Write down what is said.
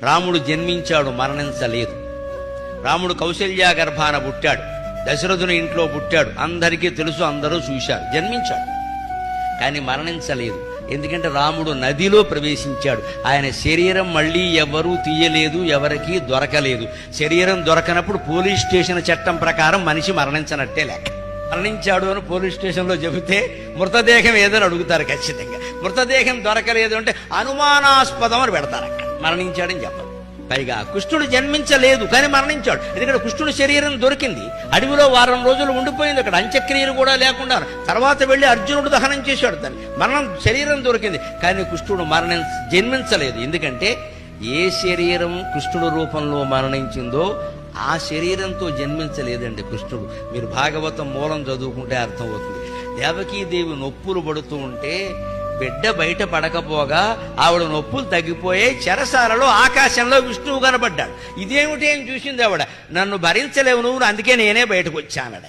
రాముడు జన్మించాడు, మరణించలేదు. రాముడు కౌశల్యా గర్భాన పుట్టాడు, దశరథుని ఇంట్లో పుట్టాడు, అందరికీ తెలుసు, అందరూ చూశారు. జన్మించాడు కానీ మరణించలేదు. ఎందుకంటే రాముడు నదిలో ప్రవేశించాడు. ఆయన శరీరం మళ్ళీ ఎవరూ తీయలేదు, ఎవరికీ దొరకలేదు. శరీరం దొరకనప్పుడు పోలీస్ స్టేషన్ చట్టం ప్రకారం మనిషి మరణించనట్టే లెక్క. మరణించాడు అని పోలీస్ స్టేషన్లో చెబితే మృతదేహం ఏదని అడుగుతారు ఖచ్చితంగా. మృతదేహం దొరకలేదు అంటే అనుమానాస్పదం అని పెడతారు. అక్కడ మరణించాడని చెప్పాలి. పైగా కృష్ణుడు జన్మించలేదు కానీ మరణించాడు. ఎందుకంటే కృష్ణుడి శరీరం దొరికింది, అడవిలో వారం రోజులు ఉండిపోయింది, అక్కడ అంత్యక్రియలు కూడా లేకుండా. తర్వాత వెళ్ళి అర్జునుడు దహనం చేశాడు దాన్ని. శరీరం దొరికింది కానీ కృష్ణుడు జన్మించలేదు. ఎందుకంటే ఏ శరీరం కృష్ణుడు రూపంలో మరణించిందో ఆ శరీరంతో జన్మించలేదండి కృష్ణుడు. మీరు భాగవతం మూలం చదువుకుంటే అర్థమవుతుంది. దేవకీదేవి నొప్పులు పడుతూ ఉంటే బిడ్డ బయట పడకపోగా ఆవిడ నొప్పులు తగ్గిపోయే చెరసాలలో ఆకాశంలో విష్ణువు కనబడ్డాడు. ఇదేమిటి అని చూసింది ఆవిడ. నన్ను భరించలేవు నువ్వు, అందుకే నేనే బయటకు వచ్చానడ.